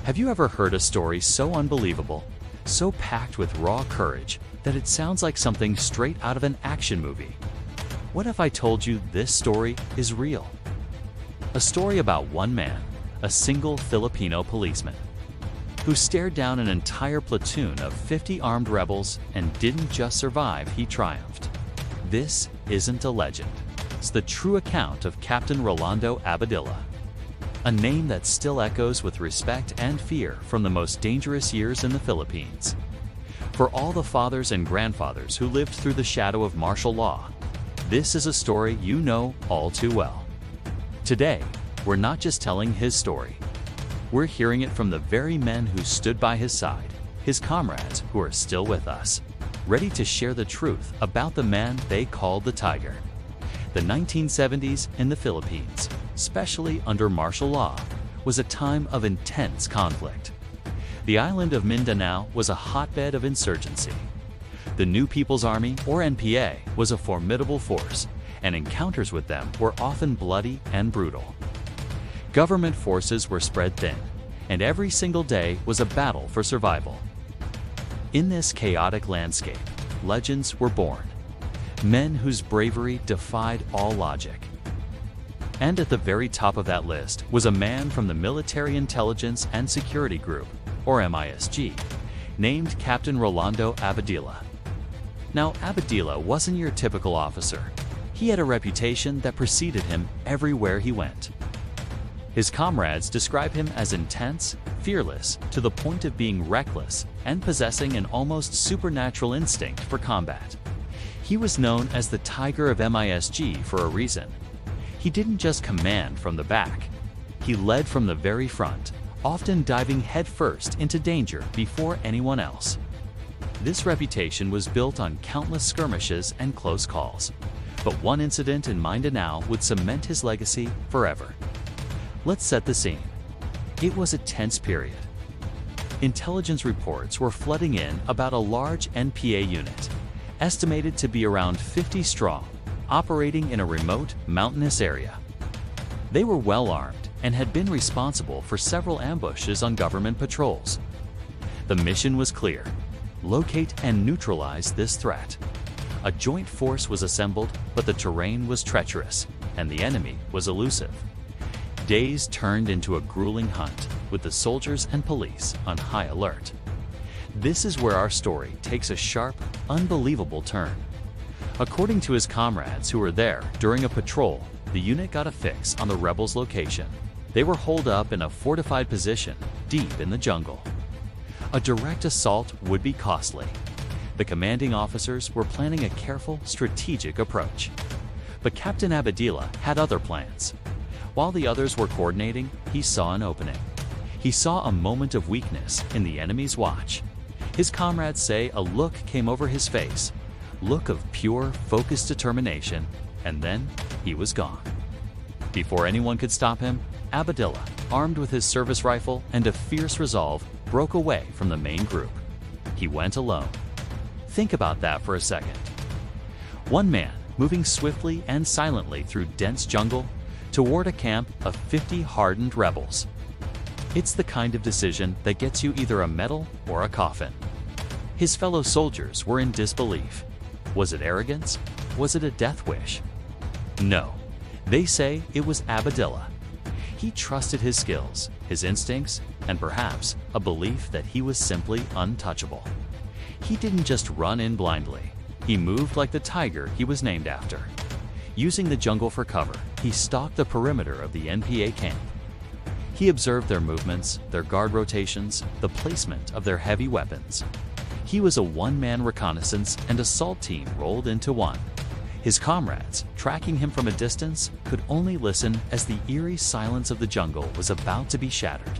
Have you ever heard a story so unbelievable, so packed with raw courage, that it sounds like something straight out of an action movie? What if I told you this story is real? A story about one man, a single Filipino policeman, who stared down an entire platoon of 50 armed rebels and didn't just survive, he triumphed. This isn't a legend. It's the true account of Captain Rolando Abadilla, a name that still echoes with respect and fear from the most dangerous years in the Philippines. For all the fathers and grandfathers who lived through the shadow of martial law, this is a story you know all too well. Today, we're not just telling his story. We're hearing it from the very men who stood by his side, his comrades who are still with us, ready to share the truth about the man they called the Tiger. The 1970s in the Philippines, especially under martial law, was a time of intense conflict. The island of Mindanao was a hotbed of insurgency. The New People's Army, or NPA, was a formidable force, and encounters with them were often bloody and brutal. Government forces were spread thin, and every single day was a battle for survival. In this chaotic landscape, legends were born, men whose bravery defied all logic. And at the very top of that list was a man from the Military Intelligence and Security Group, or MISG, named Captain Rolando Abadilla. Now, Abadilla wasn't your typical officer. He had a reputation that preceded him everywhere he went. His comrades describe him as intense, fearless, to the point of being reckless, and possessing an almost supernatural instinct for combat. He was known as the Tiger of MISG for a reason. He didn't just command from the back. He led from the very front, often diving headfirst into danger before anyone else. This reputation was built on countless skirmishes and close calls, but one incident in Mindanao would cement his legacy forever. Let's set the scene. It was a tense period. Intelligence reports were flooding in about a large NPA unit, estimated to be around 50 strong, operating in a remote, mountainous area. They were well armed and had been responsible for several ambushes on government patrols. The mission was clear: locate and neutralize this threat. A joint force was assembled, but the terrain was treacherous, and the enemy was elusive. Days turned into a grueling hunt, with the soldiers and police on high alert. This is where our story takes a sharp, unbelievable turn. According to his comrades who were there during a patrol, the unit got a fix on the rebels' location. They were holed up in a fortified position deep in the jungle. A direct assault would be costly. The commanding officers were planning a careful, strategic approach. But Captain Abadilla had other plans. While the others were coordinating, he saw an opening. He saw a moment of weakness in the enemy's watch. His comrades say a look came over his face, look of pure, focused determination, and then he was gone. Before anyone could stop him, Abadilla, armed with his service rifle and a fierce resolve, broke away from the main group. He went alone. Think about that for a second. One man moving swiftly and silently through dense jungle toward a camp of 50 hardened rebels. It's the kind of decision that gets you either a medal or a coffin. His fellow soldiers were in disbelief. Was it arrogance? Was it a death wish? No. They say it was Abadilla. He trusted his skills, his instincts, and perhaps a belief that he was simply untouchable. He didn't just run in blindly. He moved like the tiger he was named after. Using the jungle for cover, he stalked the perimeter of the NPA camp. He observed their movements, their guard rotations, the placement of their heavy weapons. He was a one-man reconnaissance and assault team rolled into one. His comrades, tracking him from a distance, could only listen as the eerie silence of the jungle was about to be shattered.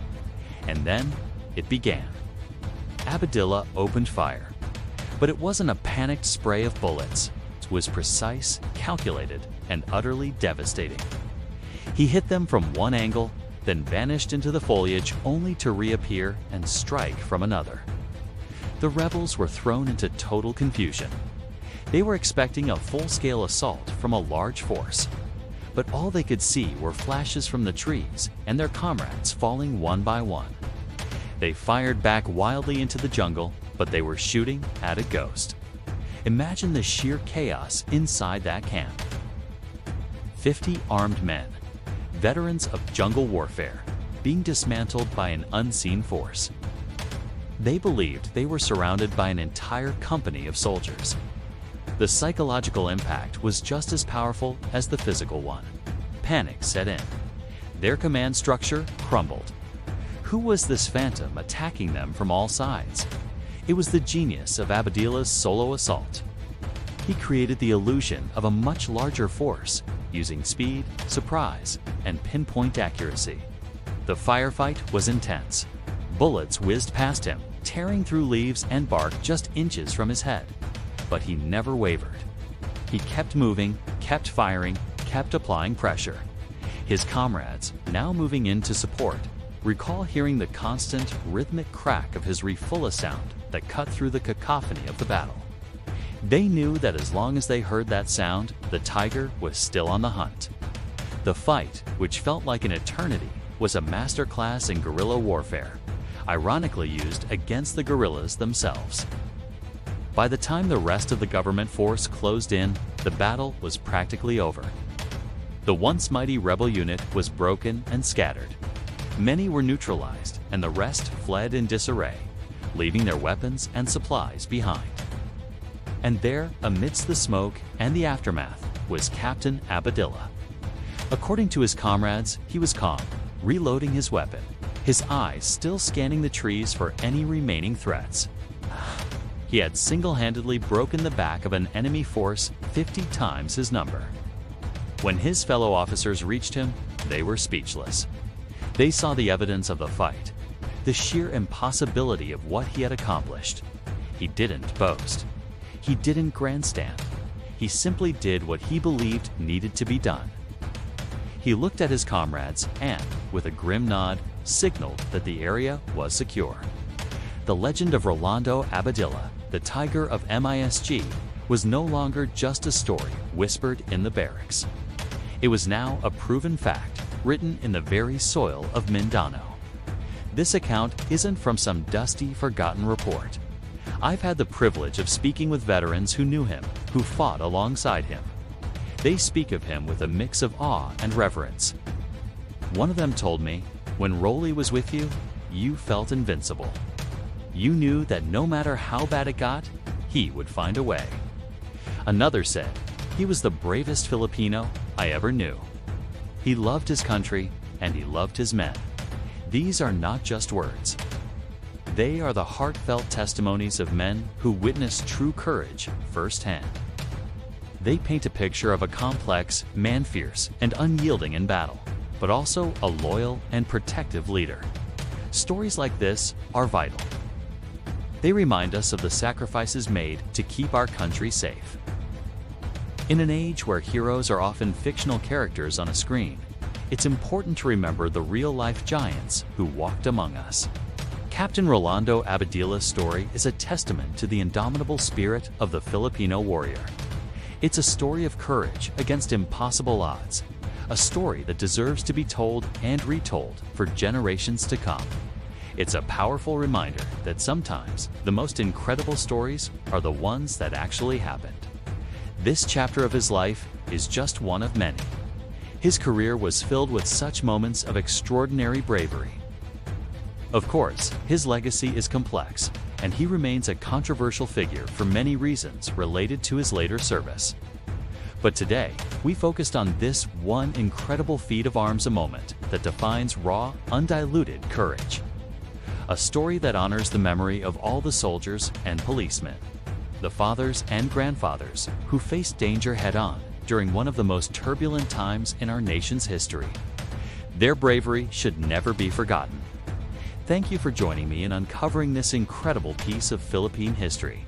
And then, it began. Abadilla opened fire. But it wasn't a panicked spray of bullets. It was precise, calculated, and utterly devastating. He hit them from one angle, then vanished into the foliage only to reappear and strike from another. The rebels were thrown into total confusion. They were expecting a full-scale assault from a large force, but all they could see were flashes from the trees and their comrades falling one by one. They fired back wildly into the jungle, but they were shooting at a ghost. Imagine the sheer chaos inside that camp. 50 armed men, veterans of jungle warfare, being dismantled by an unseen force. They believed they were surrounded by an entire company of soldiers. The psychological impact was just as powerful as the physical one. Panic set in. Their command structure crumbled. Who was this phantom attacking them from all sides? It was the genius of Abadilla's solo assault. He created the illusion of a much larger force, using speed, surprise, and pinpoint accuracy. The firefight was intense. Bullets whizzed past him, tearing through leaves and bark just inches from his head. But he never wavered. He kept moving, kept firing, kept applying pressure. His comrades, now moving in to support, recall hearing the constant, rhythmic crack of his refulla sound that cut through the cacophony of the battle. They knew that as long as they heard that sound, the tiger was still on the hunt. The fight, which felt like an eternity, was a masterclass in guerrilla warfare, ironically used against the guerrillas themselves. By the time the rest of the government force closed in, the battle was practically over. The once mighty rebel unit was broken and scattered. Many were neutralized, and the rest fled in disarray, leaving their weapons and supplies behind. And there, amidst the smoke and the aftermath, was Captain Abadilla. According to his comrades, he was calm, reloading his weapon, his eyes still scanning the trees for any remaining threats. He had single-handedly broken the back of an enemy force 50 times his number. When his fellow officers reached him, they were speechless. They saw the evidence of the fight, the sheer impossibility of what he had accomplished. He didn't boast. He didn't grandstand. He simply did what he believed needed to be done. He looked at his comrades and, with a grim nod, signaled that the area was secure. The legend of Rolando Abadilla, the Tiger of MISG, was no longer just a story whispered in the barracks. It was now a proven fact, written in the very soil of Mindanao. This account isn't from some dusty, forgotten report. I've had the privilege of speaking with veterans who knew him, who fought alongside him. They speak of him with a mix of awe and reverence. One of them told me, "When Rolly was with you, you felt invincible. You knew that no matter how bad it got, he would find a way." Another said, "He was the bravest Filipino I ever knew. He loved his country and he loved his men." These are not just words. They are the heartfelt testimonies of men who witnessed true courage firsthand. They paint a picture of a complex, man fierce, and unyielding in battle, but also a loyal and protective leader. Stories like this are vital. They remind us of the sacrifices made to keep our country safe. In an age where heroes are often fictional characters on a screen, it's important to remember the real-life giants who walked among us. Captain Rolando Abadilla's story is a testament to the indomitable spirit of the Filipino warrior. It's a story of courage against impossible odds, a story that deserves to be told and retold for generations to come. It's a powerful reminder that sometimes the most incredible stories are the ones that actually happened. This chapter of his life is just one of many. His career was filled with such moments of extraordinary bravery. Of course, his legacy is complex, and he remains a controversial figure for many reasons related to his later service. But today, we focused on this one incredible feat of arms, a moment that defines raw, undiluted courage. A story that honors the memory of all the soldiers and policemen, the fathers and grandfathers who faced danger head-on during one of the most turbulent times in our nation's history. Their bravery should never be forgotten. Thank you for joining me in uncovering this incredible piece of Philippine history.